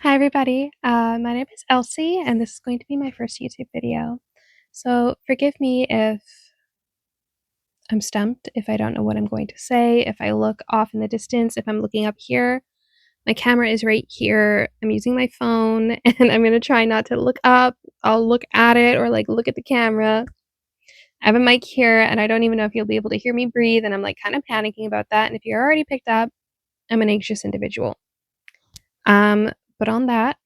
Hi everybody, my name is Elsie and this is going to be my first YouTube video. So forgive me if I'm stumped, if I don't know what I'm going to say, if I look off in the distance, if I'm looking up here. My camera is right here. I'm using my phone and I'm going to try not to look up. I'll look at it or like look at the camera. I have a mic here and I don't even know if you'll be able to hear me breathe, and I'm like kind of panicking about that. And if you're already picked up, I'm an anxious individual. But on that,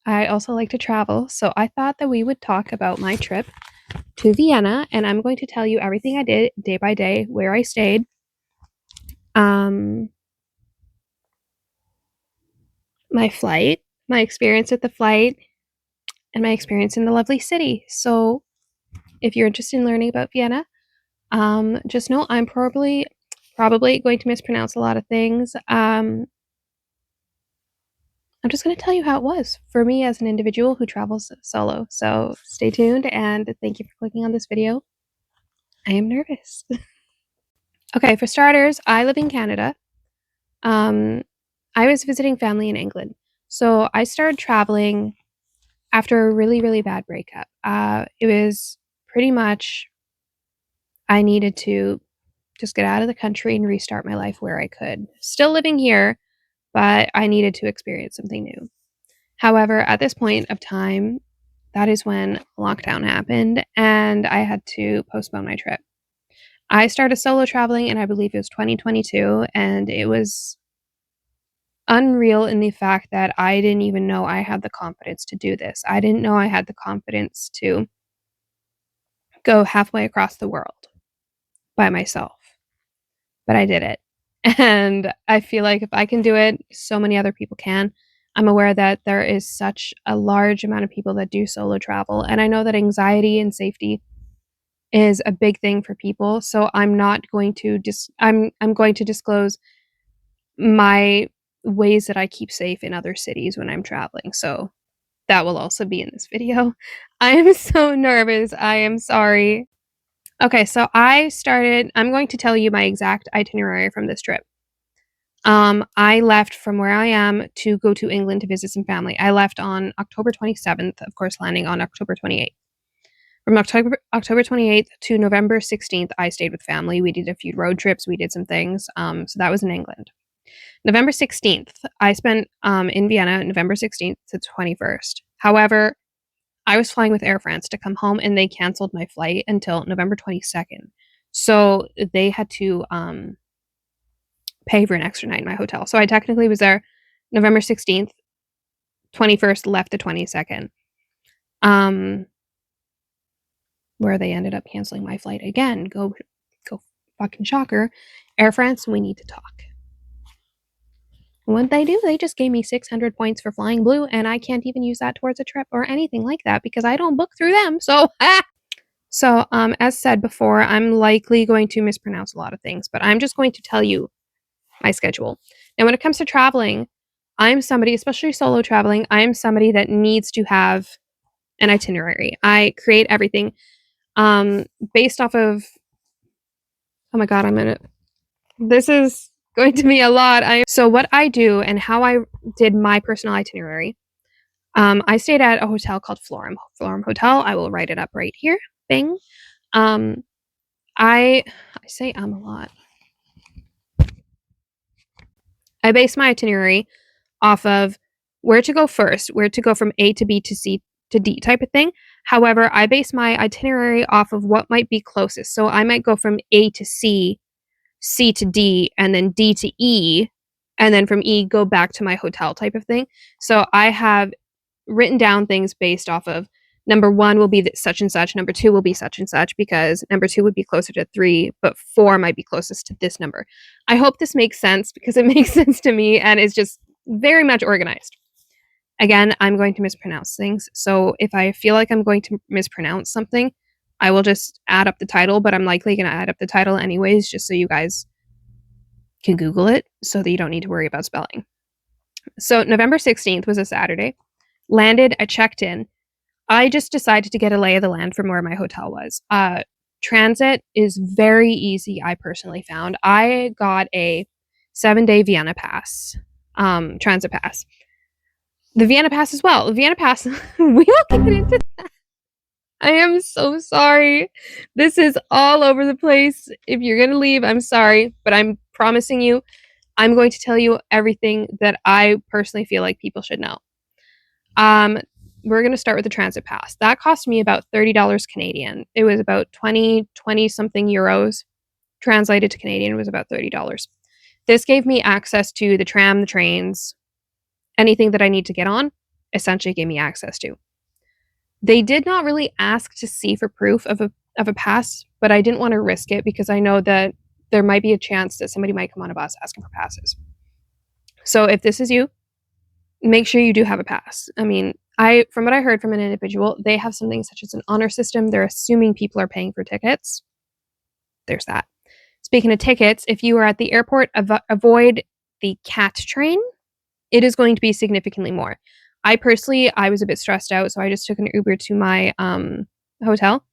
I also like to travel, so I thought that we would talk about my trip to Vienna, and I'm going to tell you everything I did day by day, where I stayed, um, my flight, my experience at the flight, and my experience in the lovely city. So if you're interested in learning about Vienna, just know I'm probably going to mispronounce a lot of things. I'm just going to tell you how it was for me as an individual who travels solo. So stay tuned and thank you for clicking on this video. I am nervous. Okay, for starters, I live in Canada. I was visiting family in England. So I started traveling after a really, really bad breakup. It was pretty much I needed to just get out of the country and restart my life where I could. Still living here, but I needed to experience something new. However, at this point of time, that is when lockdown happened and I had to postpone my trip. I started solo traveling and I believe it was 2022, and it was unreal in the fact that I didn't even know I had the confidence to do this. I didn't know I had the confidence to go halfway across the world by myself, but I did it. And I feel like if I can do it, so many other people can. I'm aware that there is such a large amount of people that do solo travel, and I know that anxiety and safety is a big thing for people. So I'm not going to I'm going to disclose my ways that I keep safe in other cities when I'm traveling. So that will also be in this video. I am so nervous. I am sorry. Okay, so I'm going to tell you my exact itinerary from this trip. I left from where I am to go to England to visit some family. I left on October 27th, of course, landing on October 28th. From October 28th to November 16th, I stayed with family. We did a few road trips. We did some things. So that was in England. November 16th, I spent in Vienna, November 16th to 21st. However, I was flying with Air France to come home and they canceled my flight until November 22nd. So they had to pay for an extra night in my hotel. So I technically was there November 16th, 21st, left the 22nd. Where they ended up canceling my flight again. Go fucking shocker. Air France, we need to talk. What they do, they just gave me 600 points for flying blue, and I can't even use that towards a trip or anything like that because I don't book through them. So, as said before, I'm likely going to mispronounce a lot of things, but I'm just going to tell you my schedule. Now, when it comes to traveling, I'm somebody, especially solo traveling, I'm somebody that needs to have an itinerary. I create everything based off of, oh my God, this is going to be a lot. So what I do and how I did my personal itinerary, I stayed at a hotel called Florum Hotel. I will write it up right here. Bing. I say a lot. I base my itinerary off of where to go first, where to go from A to B to C to D type of thing. However, I base my itinerary off of what might be closest. So I might go from A to C, C to D, and then D to E, and then from E go back to my hotel type of thing. So I have written down things based off of number one will be such and such, number two will be such and such, because number two would be closer to three, but four might be closest to this number. I hope this makes sense because it makes sense to me and is just very much organized. Again, I'm going to mispronounce things. So if I feel like I'm going to mispronounce something, I will just add up the title, but I'm likely going to add up the title anyways, just so you guys can Google it so that you don't need to worry about spelling. So November 16th was a Saturday. Landed, I checked in. I just decided to get a lay of the land from where my hotel was. Transit is very easy, I personally found. I got a 7-day Vienna pass, transit pass. The Vienna Pass as well. The Vienna Pass, we will get into that. I am so sorry. This is all over the place. If you're going to leave, I'm sorry, but I'm promising you, I'm going to tell you everything that I personally feel like people should know. We're going to start with the transit pass. That cost me about $30 Canadian. It was about 20 something euros. Translated to Canadian, it was about $30. This gave me access to the tram, the trains, anything that I need to get on, essentially gave me access to. They did not really ask to see for proof of a pass, but I didn't want to risk it because I know that there might be a chance that somebody might come on a bus asking for passes. So if this is you, make sure you do have a pass. I mean, from what I heard from an individual, they have something such as an honor system. They're assuming people are paying for tickets. There's that. Speaking of tickets, if you are at the airport, avoid the CAT train. It is going to be significantly more. I was a bit stressed out, so I just took an Uber to my hotel.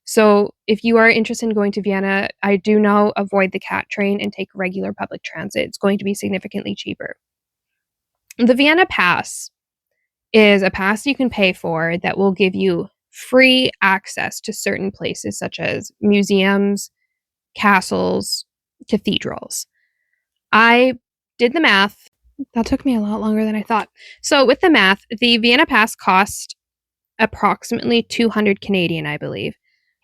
So if you are interested in going to Vienna, I do know avoid the CAT train and take regular public transit. It's going to be significantly cheaper. The Vienna Pass is a pass you can pay for that will give you free access to certain places such as museums, castles, cathedrals. I did the math. That took me a lot longer than I thought. So with the math, the Vienna Pass cost approximately 200 Canadian, I believe.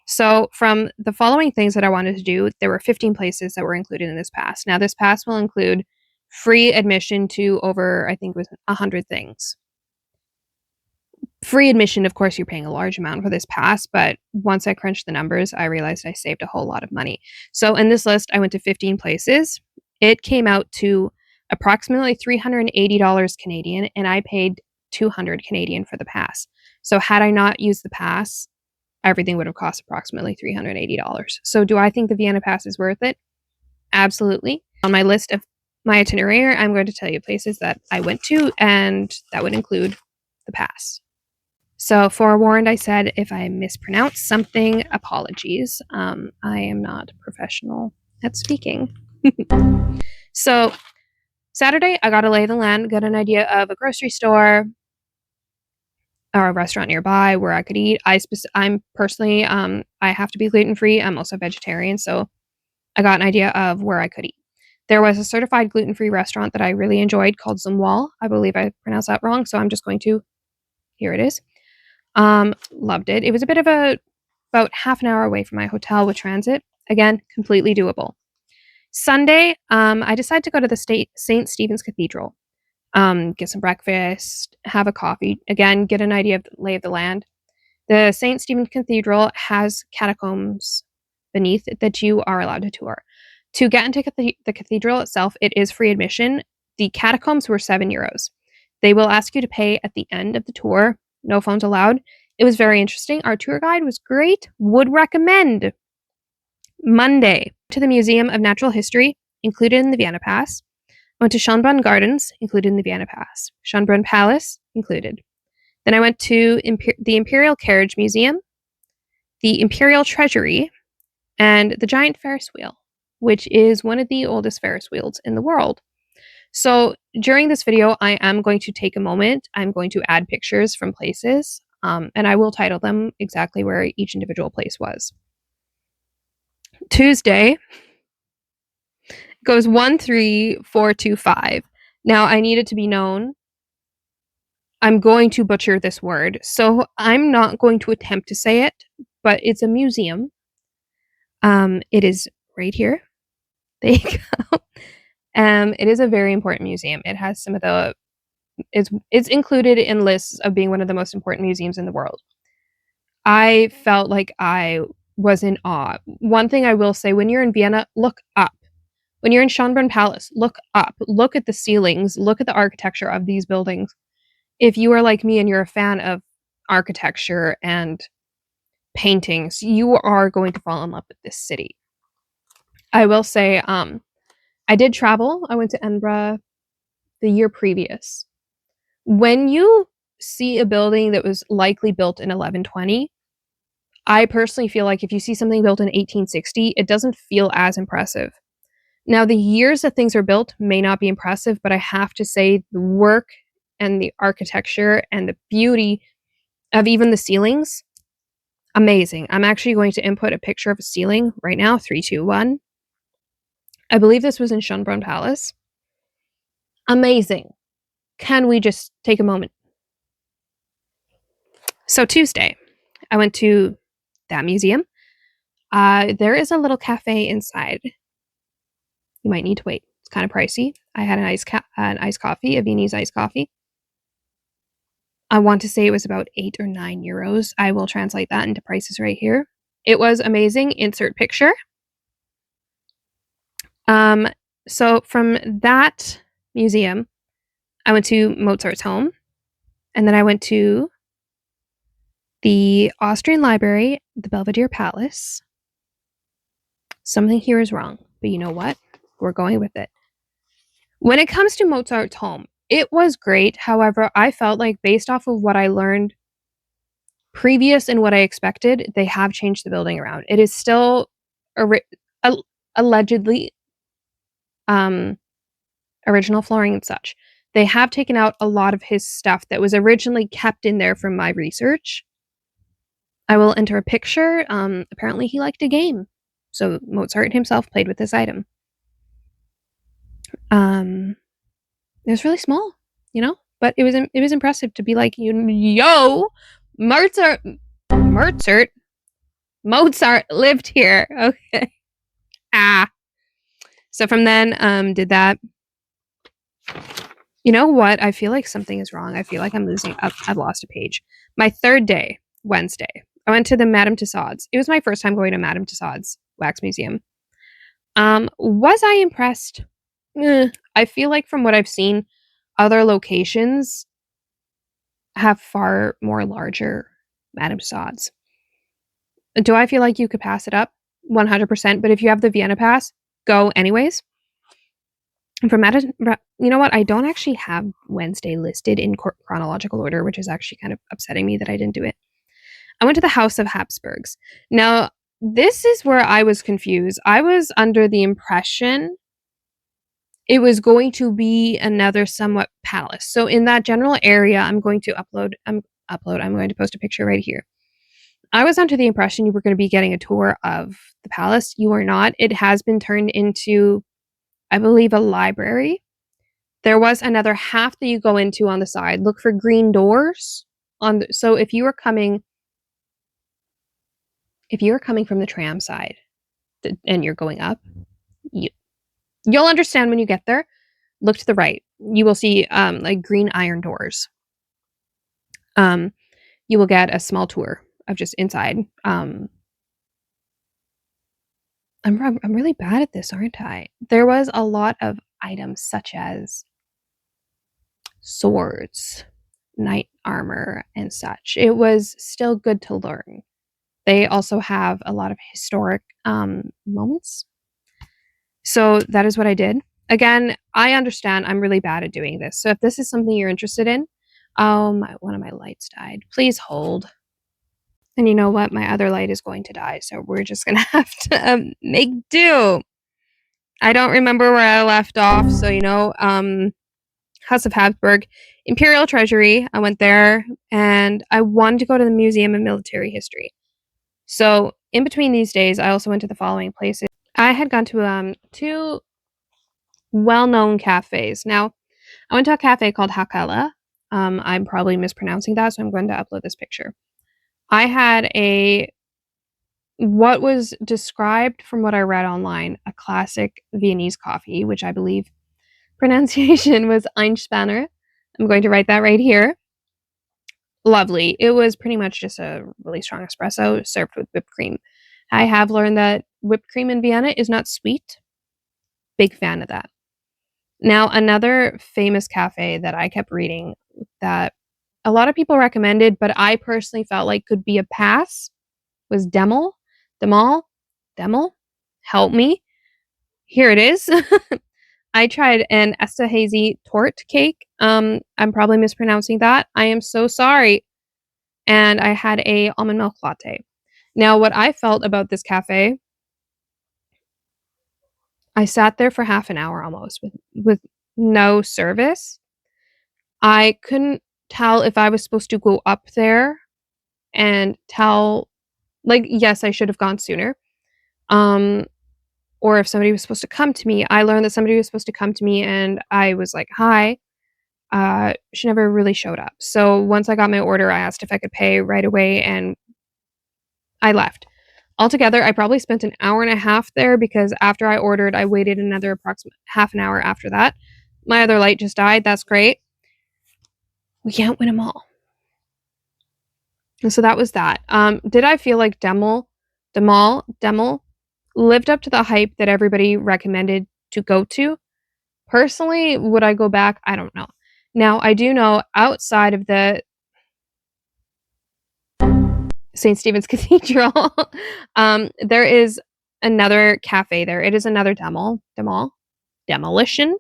So from the following things that I wanted to do, there were 15 places that were included in this pass. Now this pass will include free admission to over, I think it was 100 things. Free admission, of course, you're paying a large amount for this pass, but once I crunched the numbers, I realized I saved a whole lot of money. So in this list, I went to 15 places. It came out to approximately $380 Canadian, and I paid 200 Canadian for the pass. So had I not used the pass, everything would have cost approximately $380. So do I think the Vienna Pass is worth it? Absolutely. On my list of my itinerary, I'm going to tell you places that I went to, and that would include the pass. So forewarned, I said if I mispronounce something, apologies. I am not professional at speaking. So Saturday, I got to lay the land, got an idea of a grocery store or a restaurant nearby where I could eat. I'm personally, I have to be gluten-free. I'm also vegetarian, so I got an idea of where I could eat. There was a certified gluten-free restaurant that I really enjoyed called Zumwal. I believe I pronounced that wrong, so I'm just going to, here it is. Loved it. It was a bit of about half an hour away from my hotel with transit. Again, completely doable. Sunday, I decided to go to the St. Stephen's Cathedral. Get some breakfast, have a coffee. Again, get an idea of the lay of the land. The St. Stephen's Cathedral has catacombs beneath it that you are allowed to tour. To get into the cathedral itself, it is free admission. The catacombs were €7. They will ask you to pay at the end of the tour. No phones allowed. It was very interesting. Our tour guide was great. Would recommend. Monday, to the Museum of Natural History, included in the Vienna Pass. I went to Schönbrunn Gardens, included in the Vienna Pass. Schönbrunn Palace, included. Then I went to the Imperial Carriage Museum, the Imperial Treasury, and the Giant Ferris Wheel, which is one of the oldest Ferris wheels in the world. So during this video, I am going to take a moment. I'm going to add pictures from places, and I will title them exactly where each individual place was. Tuesday goes 1, 3, 4, 2, 5. Now, I need it to be known. I'm going to butcher this word, so I'm not going to attempt to say it, but it's a museum. It is right here. There you go. It is a very important museum. It has some of the it's included in lists of being one of the most important museums in the world. I felt like I was in awe. One thing I will say, when you're in Vienna, look up. When you're in Schönbrunn Palace, look up. Look at the ceilings. Look at the architecture of these buildings. If you are like me and you're a fan of architecture and paintings, you are going to fall in love with this city. I will say, I did travel. I went to Edinburgh the year previous. When you see a building that was likely built in 1120, I personally feel like if you see something built in 1860, it doesn't feel as impressive. Now, the years that things are built may not be impressive, but I have to say the work and the architecture and the beauty of even the ceilings. Amazing. I'm actually going to input a picture of a ceiling right now. 3, 2, 1. I believe this was in Schönbrunn Palace. Amazing. Can we just take a moment? So Tuesday, I went to that museum. There is a little cafe inside. You might need to wait. It's kind of pricey. I had an iced coffee, a Viennese iced coffee. I want to say it was about 8 or 9 euros. I will translate that into prices right here. It was amazing. Insert picture. So from that museum, I went to Mozart's home, and then I went to the Austrian Library, the Belvedere Palace. Something here is wrong, but you know what? We're going with it. When it comes to Mozart's home, it was great. However, I felt like based off of what I learned previous and what I expected, they have changed the building around. It is still allegedly original flooring and such. They have taken out a lot of his stuff that was originally kept in there from my research. I will enter a picture. Apparently he liked a game. So Mozart himself played with this item. It was really small, you know, but it was impressive to be like, yo, Mozart lived here. Okay. So from then, did that. You know what? I feel like something is wrong. I feel like I'm losing up. I've lost a page. My third day, Wednesday, I went to the Madame Tussauds. It was my first time going to Madame Tussauds Wax Museum. Was I impressed? I feel like from what I've seen, other locations have far more larger Madame Tussauds. Do I feel like you could pass it up? 100%. But if you have the Vienna pass, go anyways. And for Madison, you know what? I don't actually have Wednesday listed in chronological order, which is actually kind of upsetting me that I didn't do it. I went to the House of Habsburgs. Now, this is where I was confused. I was under the impression it was going to be another somewhat palace. So in that general area, I'm going to I'm going to post a picture right here. I was under the impression you were going to be getting a tour of the palace. You are not. It has been turned into, I believe, a library. There was another half that you go into on the side. Look for green doors on so if you are coming from the tram side and you're going up, you'll understand when you get there. Look to the right. You will see like green iron doors. You will get a small tour of just inside. I'm really bad at this, aren't I? There was a lot of items such as swords, knight armor, and such. It was still good to learn. They also have a lot of historic moments. So that is what I did. Again, I understand I'm really bad at doing this. So if this is something you're interested in, one of my lights died. Please hold. And you know what? My other light is going to die. So we're just going to have to make do. I don't remember where I left off. So, House of Habsburg, Imperial Treasury. I went there and I wanted to go to the Museum of Military History. So in between these days, I also went to the following places. I had gone to two well-known cafes. Now, I went to a cafe called Hakala. I'm probably mispronouncing that, so I'm going to upload this picture. I had what was described from what I read online, a classic Viennese coffee, which I believe pronunciation was Einspanner. I'm going to write that right here. Lovely. It was pretty much just a really strong espresso served with whipped cream. I have learned that whipped cream in Vienna is not sweet. Big fan of that. Now, another famous cafe that I kept reading that a lot of people recommended, but I personally felt like could be a pass was Demel. Help me. Here it is. I tried an Esterhazy tort cake. I'm probably mispronouncing that. I am so sorry. And I had a almond milk latte. Now, what I felt about this cafe, I sat there for half an hour almost with no service. I couldn't tell if I was supposed to go up there and tell, like, yes, I should have gone sooner. Um, or if somebody was supposed to come to me. I learned that somebody was supposed to come to me and I was like, "Hi." She never really showed up. So once I got my order, I asked if I could pay right away and I left. Altogether, I probably spent an hour and a half there because after I ordered, I waited another approximate half an hour after that. My other light just died. That's great. We can't win them all. And so that was that. Did I feel like Demel lived up to the hype that everybody recommended to go to? Personally, would I go back? I don't know. Now, I do know outside of the St. Stephen's Cathedral, there is another cafe there. It is another demolition.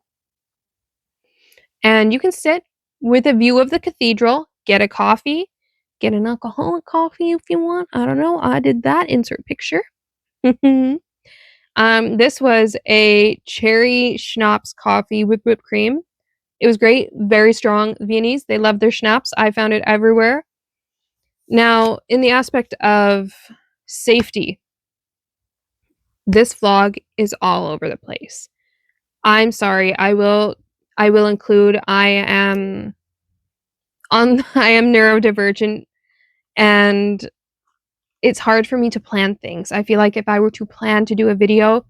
And you can sit with a view of the cathedral, get a coffee, get an alcoholic coffee if you want. I don't know. I did that. Insert picture. This was a cherry schnapps coffee with whipped cream. It was great, very strong. Viennese, they love their schnapps. I found it everywhere. Now, in the aspect of safety, this vlog is all over the place. I'm sorry. I will include I am neurodivergent and it's hard for me to plan things. I feel like if I were to plan to do a video,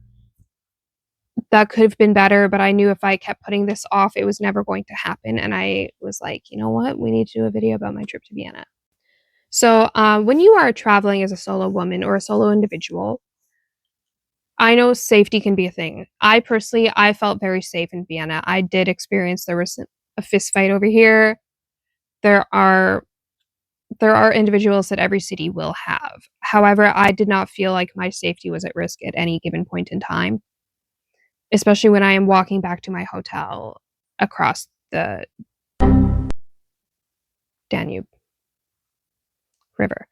that could have been better, but I knew if I kept putting this off, it was never going to happen. And I was like, you know what? We need to do a video about my trip to Vienna. So, when you are traveling as a solo woman or a solo individual, I know safety can be a thing. I felt very safe in Vienna. I did experience there was a fist fight over here. There are individuals that every city will have. However, I did not feel like my safety was at risk at any given point in time, especially when I am walking back to my hotel across the Danube River.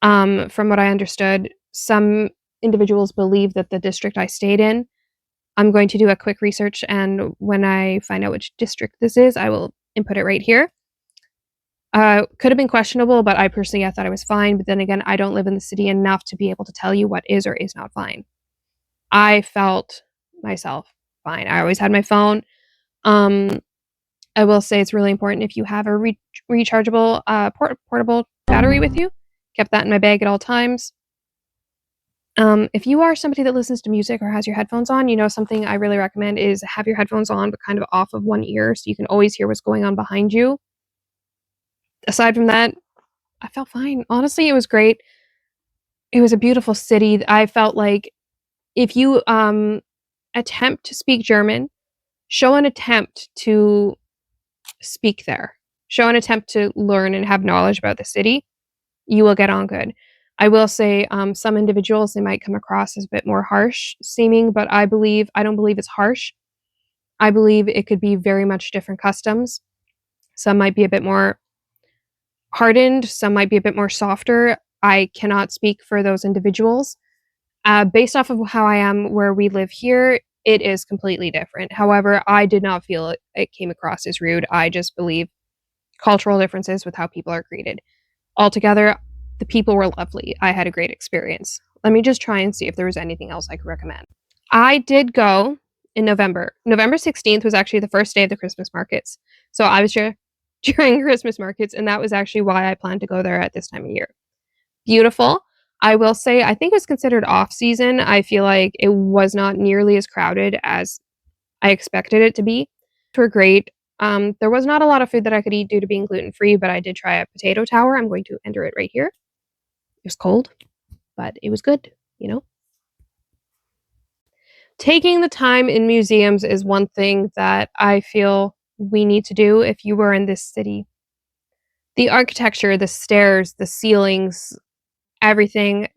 From what I understood, some individuals believe that the district I stayed in, I'm going to do a quick research, and when I find out which district this is, I will input it right here. Could have been questionable, but I personally I thought I was fine. But then again, I don't live in the city enough to be able to tell you what is or is not fine. I felt myself fine. I always had my phone. I will say it's really important if you have a rechargeable portable battery with you. Kept that in my bag at all times. If you are somebody that listens to music or has your headphones on, you know something I really recommend is have your headphones on but kind of off of one ear so you can always hear what's going on behind you. Aside from that, I felt fine. Honestly, it was great. It was a beautiful city. I felt like if you attempt to speak German, show an attempt to speak there. Show an attempt to learn and have knowledge about the city. You will get on good. I will say some individuals, they might come across as a bit more harsh seeming, but I don't believe it's harsh. I believe it could be very much different customs. Some might be a bit more hardened, some might be a bit more softer. I cannot speak for those individuals. Based off of how I am where we live here, it is completely different. However, I did not feel it came across as rude. I just believe cultural differences with how people are greeted. Altogether, the people were lovely. I had a great experience. Let me just try and see if there was anything else I could recommend. I did go in November. November 16th was actually the first day of the Christmas markets. So I was here during Christmas markets, and that was actually why I planned to go there at this time of year. Beautiful. I will say, I think it was considered off season. I feel like it was not nearly as crowded as I expected it to be. Were great. There was not a lot of food that I could eat due to being gluten free, but I did try a potato tower. I'm going to enter it right here. It was cold, but it was good, you know? Taking the time in museums is one thing that I feel we need to do if you were in this city. The architecture, the stairs, the ceilings, everything,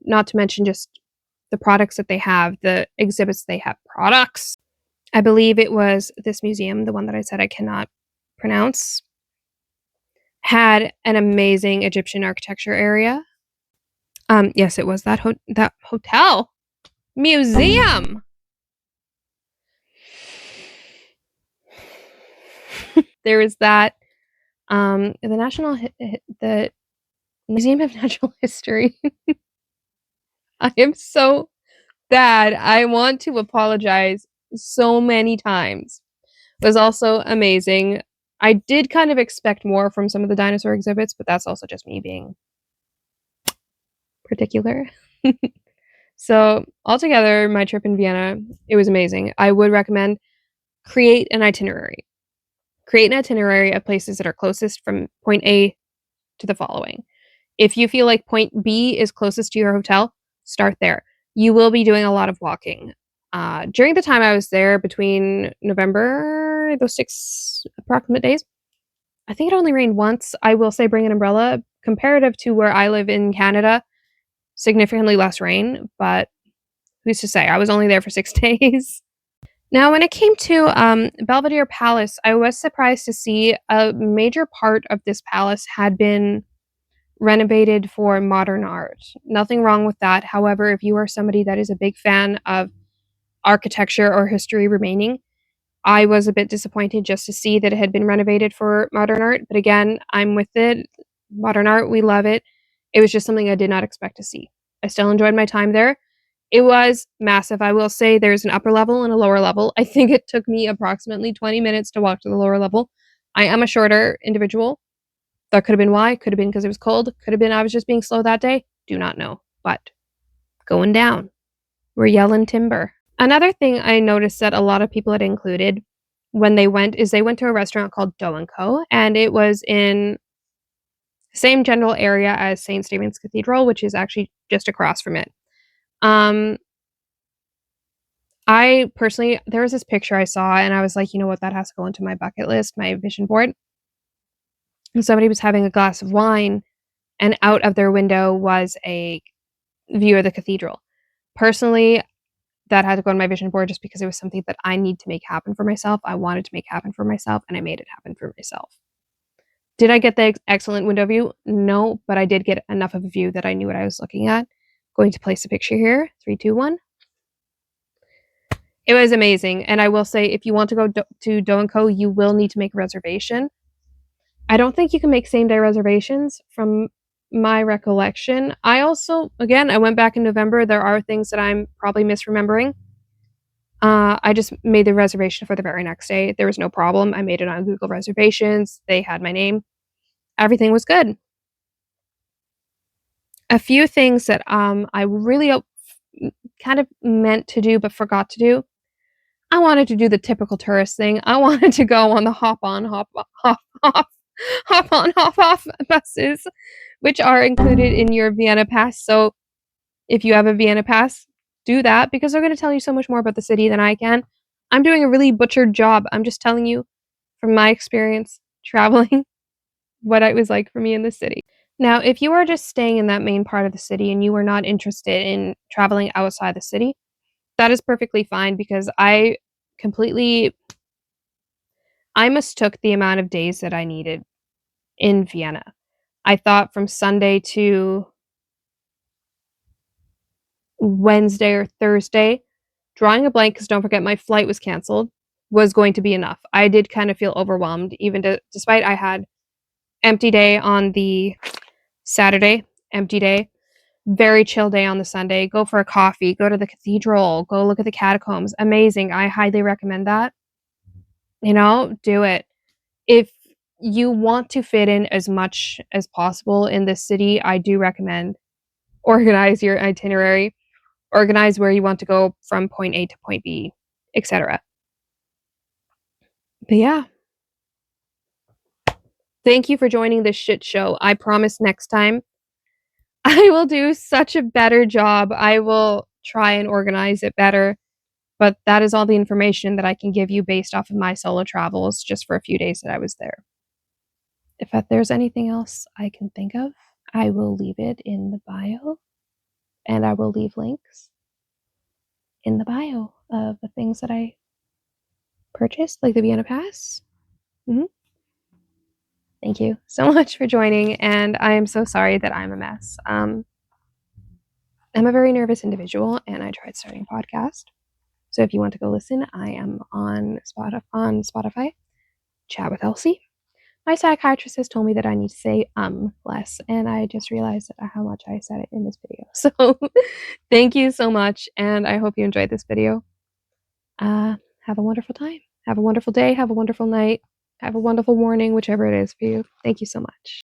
not to mention just the products that they have, the exhibits they have. Products. I believe it was this museum, the one that I said I cannot pronounce, had an amazing Egyptian architecture area. Yes, it was that hotel museum. There was that. The Museum of Natural History. I am so bad. I want to apologize so many times. It was also amazing. I did kind of expect more from some of the dinosaur exhibits, but that's also just me being particular. So, altogether, my trip in Vienna, it was amazing. I would recommend create an itinerary. Create an itinerary of places that are closest from point A to the following. If you feel like point B is closest to your hotel, start there. You will be doing a lot of walking. During the time I was there, between November, those 6 approximate days, I think it only rained once. I will say bring an umbrella. Comparative to where I live in Canada, significantly less rain, but who's to say? I was only there for 6 days. Now, when it came to Belvedere Palace, I was surprised to see a major part of this palace had been renovated for modern art. Nothing wrong with that. However, if you are somebody that is a big fan of architecture or history remaining, I was a bit disappointed just to see that it had been renovated for modern art. But again, I'm with it. Modern art, we love it. It was just something I did not expect to see. I still enjoyed my time there. It was massive. I will say there's an upper level and a lower level. I think it took me approximately 20 minutes to walk to the lower level. I am a shorter individual. That could have been why. Could have been because it was cold. Could have been I was just being slow that day. Do not know. But going down. We're yelling timber. Another thing I noticed that a lot of people had included when they went is they went to a restaurant called Dough and Co. And it was in the same general area as St. Stephen's Cathedral, which is actually just across from it. Um, I personally, there was this picture I saw, and I was like, you know what, that has to go into my bucket list, my vision board. And somebody was having a glass of wine, and out of their window was a view of the cathedral. Personally, that had to go on my vision board just because it was something that I need to make happen for myself. I wanted to make happen for myself, and I made it happen for myself. Did I get the excellent window view? No, but I did get enough of a view that I knew what I was looking at. Going to place a picture here. 3, 2, 1. It was amazing. And I will say, if you want to go to Dough & Co., you will need to make a reservation. I don't think you can make same-day reservations from my recollection. I also, again, I went back in November. There are things that I'm probably misremembering. I just made the reservation for the very next day. There was no problem. I made it on Google Reservations. They had my name. Everything was good. A few things that I really kind of meant to do but forgot to do. I wanted to do the typical tourist thing. I wanted to go on the hop on, hop off, hop on, hop off buses, which are included in your Vienna Pass. So if you have a Vienna Pass, do that because they're going to tell you so much more about the city than I can. I'm doing a really butchered job. I'm just telling you from my experience traveling what it was like for me in the city. Now, if you are just staying in that main part of the city and you are not interested in traveling outside the city, that is perfectly fine because completely I mistook the amount of days that I needed in Vienna. I thought from Sunday to Wednesday or Thursday, drawing a blank because don't forget my flight was canceled, was going to be enough. I did kind of feel overwhelmed, despite I had empty day on the Saturday, empty day, very chill day on the Sunday. Go for a coffee, go to the cathedral, go look at the catacombs. Amazing. I highly recommend that. Do it. If you want to fit in as much as possible in this city, I do recommend organize your itinerary, organize where you want to go from point A to point B, etc. But yeah, thank you for joining this shit show. I promise next time I will do such a better job. I will try and organize it better. But that is all the information that I can give you based off of my solo travels just for a few days that I was there. If there's anything else I can think of, I will leave it in the bio, and I will leave links in the bio of the things that I purchased, like the Vienna Pass. Mm-hmm. Thank you so much for joining, and I am so sorry that I'm a mess. I'm a very nervous individual, and I tried starting a podcast. So if you want to go listen, I am on Spotify, Chat with Elsie. my psychiatrist has told me that I need to say less, and I just realized how much I said it in this video. So thank you so much, and I hope you enjoyed this video. Have a wonderful time. Have a wonderful day. Have a wonderful night. Have a wonderful morning, whichever it is for you. Thank you so much.